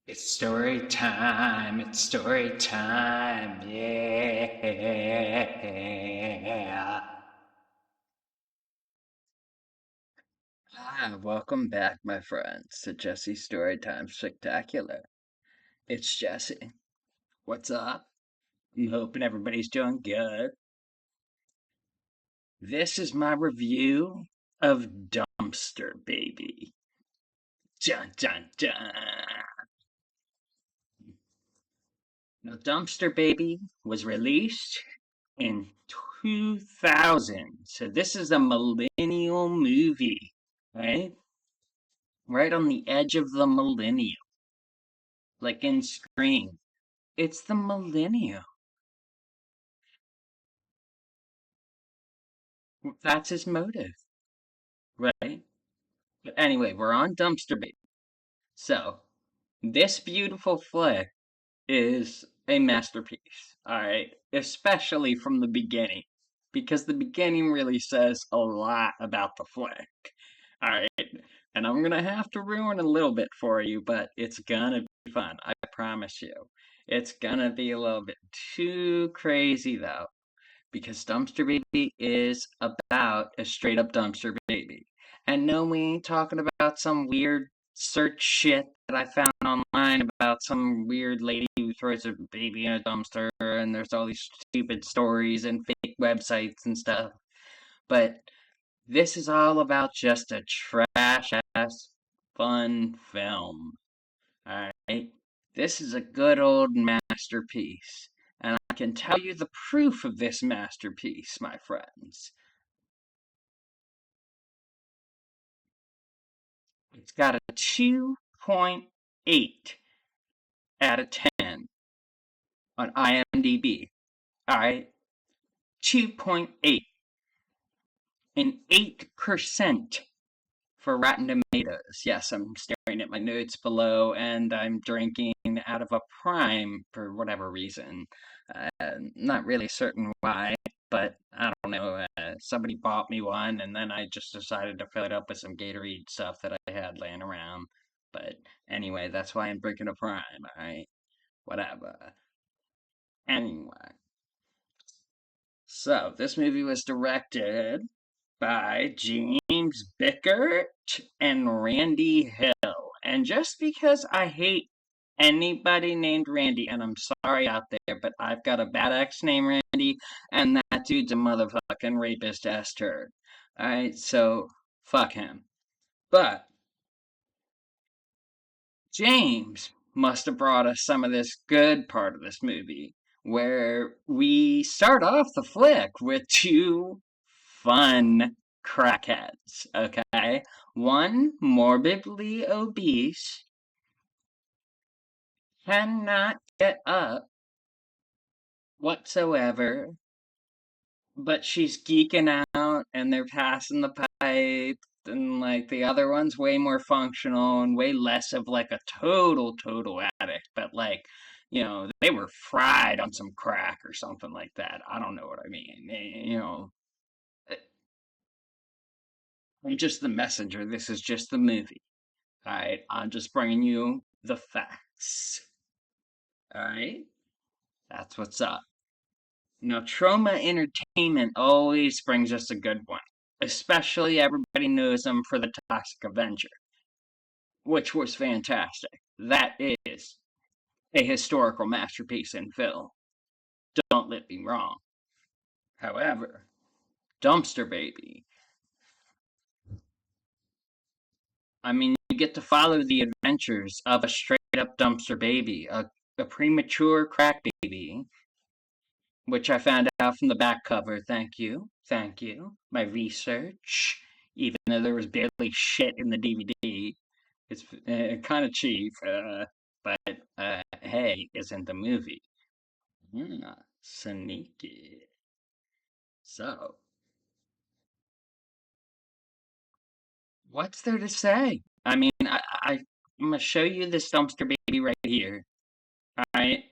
It's story time. It's story time. Yeah. Welcome back, my friends, to Jesse's Storytime Spectacular. It's Jesse. What's up? I'm hoping everybody's doing good. This is my review of Dumpster Baby. Dun dun dun. Now, Dumpster Baby was released in 2000. So this is a millennial movie, right? Right on the edge of the millennium, like in Scream. It's the millennium. That's his motive, right? But anyway, we're on Dumpster Baby. So this beautiful flick is a masterpiece, all right? Especially from the beginning, because the beginning really says a lot about the flick, all right? And I'm gonna have to ruin a little bit for you, but it's gonna be fun, I promise you. It's gonna be a little bit too crazy though, because Dumpster Baby is about a straight up dumpster baby. And no, we ain't talking about some weird search shit that I found online about some weird lady who throws a baby in a dumpster and there's all these stupid stories and fake websites and stuff. But this is all about just a trash ass fun film. Alright? This is a good old masterpiece. And I can tell you the proof of this masterpiece, my friends. It's got a 2.8 out of 10 on IMDb. Alright? 2.8 and 8% for Rotten Tomatoes. Yes, I'm staring at my notes below, and I'm drinking out of a Prime for whatever reason. Not really certain why, but I don't know. Somebody bought me one, and then I just decided to fill it up with some Gatorade stuff that I had laying around. But anyway, that's why I'm drinking a Prime, alright? Whatever. Anyway, so this movie was directed by James Bickert and Randy Hill. And just because I hate anybody named Randy, and I'm sorry out there, but I've got a bad ex named Randy, and that dude's a motherfucking rapist ass turd. Alright, so fuck him. But James must have brought us some of this good part of this movie, where we start off the flick with two fun crackheads, okay? One morbidly obese, cannot get up whatsoever, but she's geeking out and they're passing the pipe, and like the other one's way more functional and way less of like a total addict, but like, they were fried on some crack or something like that. I don't know what I mean. Eh, I'm just the messenger. This is just the movie. All right, I'm just bringing you the facts. All right, that's what's up. Troma Entertainment always brings us a good one. Especially everybody knows them for The Toxic Avenger, which was fantastic. That is a historical masterpiece in film. Don't let me wrong. However, Dumpster Baby, I mean, you get to follow the adventures of a straight up dumpster baby, a premature crack baby, which I found out from the back cover. Thank you. Thank you. My research, even though there was barely shit in the DVD. It's kind of cheap, but hey, isn't the movie? Yeah, sneaky. So, what's there to say? I mean, I'm gonna show you this dumpster baby right here. All right,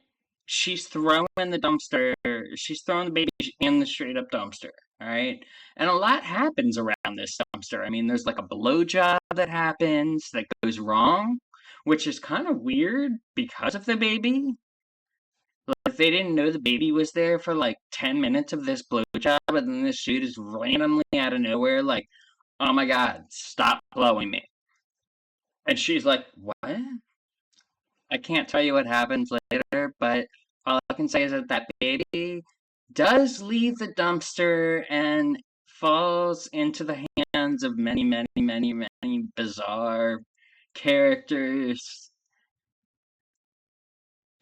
she's throwing the dumpster. She's throwing the baby in the straight up dumpster. All right, and a lot happens around this dumpster. I mean, there's like a blowjob that happens that goes wrong, which is kind of weird because of the baby. Like they didn't know the baby was there for like 10 minutes of this blowjob, and then this dude is randomly out of nowhere like, "Oh my god, stop blowing me." And she's like, "What?" I can't tell you what happens later, but all I can say is that that baby does leave the dumpster and falls into the hands of many, many, many, many bizarre characters.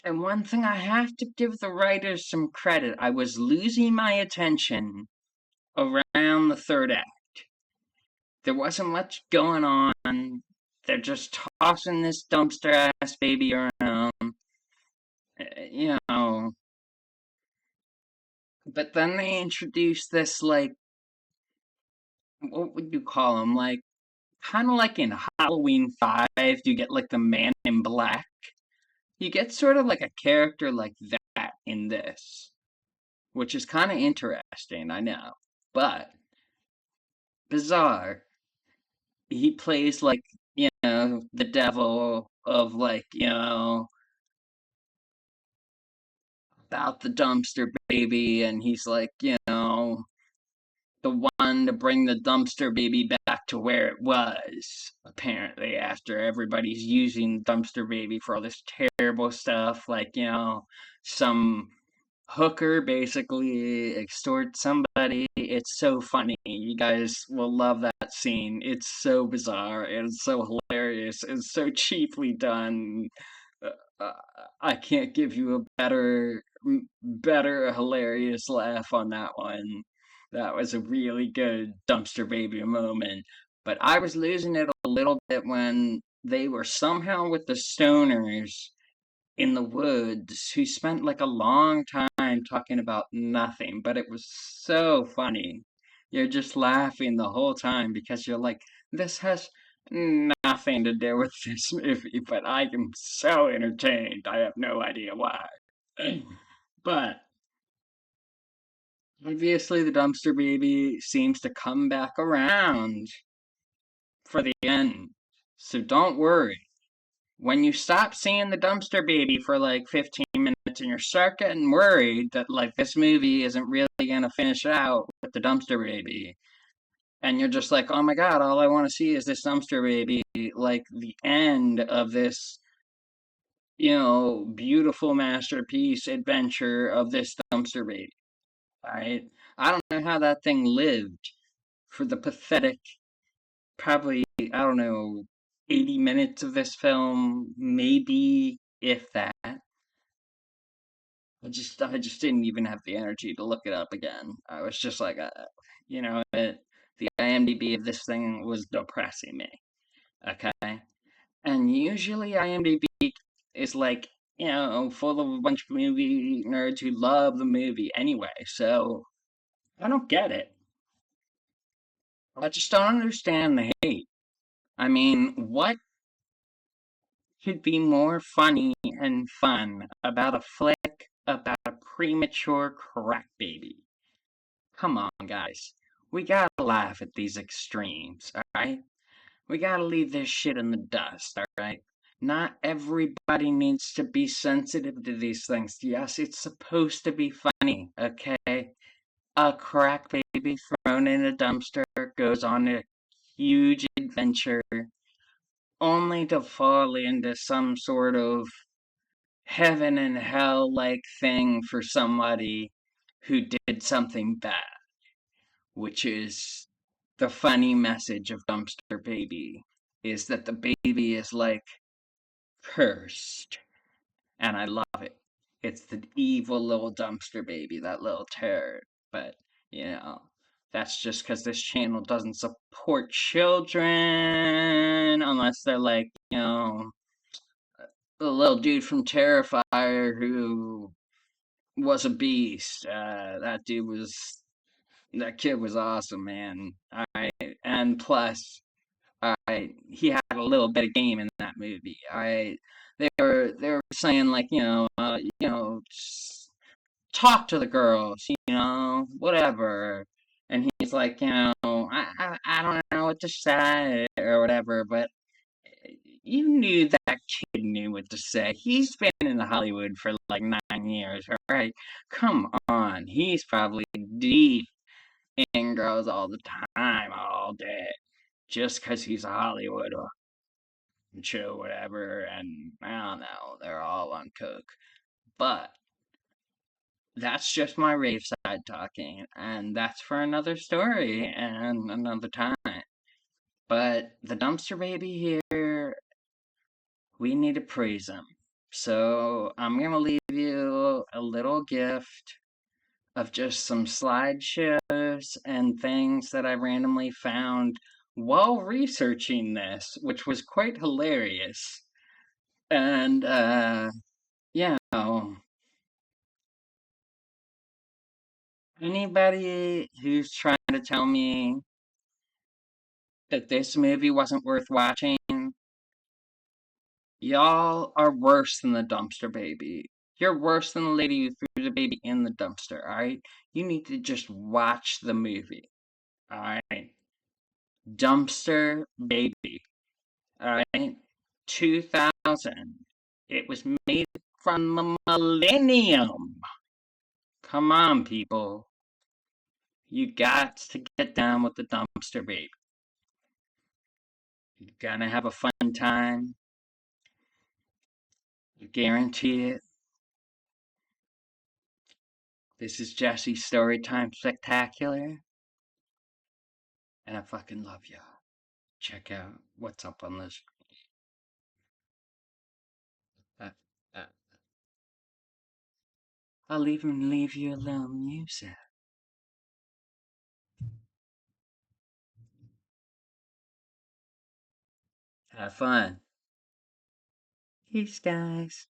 And one thing I have to give the writers some credit, I was losing my attention around the third act. There wasn't much going on. They're just tossing this dumpster ass baby around. You know, but then they introduced this, like, what would you call him? Like, kind of like in Halloween 5, you get like the man in black. You get sort of like a character like that in this, which is kind of interesting, I know. But bizarre. He plays like, the devil of like, about the dumpster baby, and he's like, the one to bring the dumpster baby back to where it was, apparently, after everybody's using dumpster baby for all this terrible stuff, like, some hooker basically extorts somebody. It's so funny. You guys will love that scene. It's so bizarre. It's so hilarious. It's so cheaply done. Uh, uh, I can't give you a better hilarious laugh on that one. That was a really good dumpster baby moment. But I was losing it a little bit when they were somehow with the stoners in the woods who spent like a long time talking about nothing, but it was so funny. You're just laughing the whole time because you're like, this has nothing to do with this movie, but I am so entertained. I have no idea why. But obviously, the dumpster baby seems to come back around for the end. So don't worry. When you stop seeing the dumpster baby for like 15 minutes and you start getting worried that like this movie isn't really going to finish out with the dumpster baby, and you're just like, oh my god, all I want to see is this dumpster baby, like the end of this, beautiful masterpiece adventure of this dumpster baby, right? I don't know how that thing lived for the pathetic, probably, I don't know, 80 minutes of this film, maybe if that. I just didn't even have the energy to look it up again. I was just like, the IMDb of this thing was depressing me. Okay, and usually IMDb is like, full of a bunch of movie nerds who love the movie anyway. So I don't get it. I just don't understand the hate. I mean, what could be more funny and fun about a flick about a premature crack baby? Come on, guys. We gotta laugh at these extremes, alright? We gotta leave this shit in the dust, alright? Not everybody needs to be sensitive to these things. Yes, it's supposed to be funny, okay? A crack baby thrown in a dumpster goes on a huge adventure only to fall into some sort of heaven and hell like thing for somebody who did something bad, which is the funny message of Dumpster Baby, is that the baby is like cursed, and I love it. It's the evil little dumpster baby, that little turd. But, you know, that's just because this channel doesn't support children unless they're like, the little dude from Terrifier who was a beast. That kid was awesome, man. I and plus, he had a little bit of game in that movie. They were saying like, just talk to the girls, whatever. And he's like, I don't know what to say or whatever, but You knew that kid knew what to say. He's been in Hollywood for like 9 years, all right? Come on. He's probably deep in girls all the time, all day, just 'cause he's a Hollywood show, whatever, and I don't know, they're all on coke. But that's just my rave side talking, and that's for another story and another time. But the dumpster baby here, we need to praise him. So I'm gonna leave you a little gift of just some slideshows and things that I randomly found while researching this, which was quite hilarious. And yeah, anybody who's trying to tell me that this movie wasn't worth watching, y'all are worse than the dumpster baby. You're worse than the lady who threw the baby in the dumpster, alright? You need to just watch the movie, alright? Dumpster baby, alright? 2000. It was made from the millennium. Come on, people. You got to get down with the dumpster baby. You're gonna have a fun time. I guarantee it. This is Jesse's Storytime Spectacular, and I fucking love y'all. Check out what's up on this. Uh, uh, I'll even leave you a little music. Have fun. Peace, guys.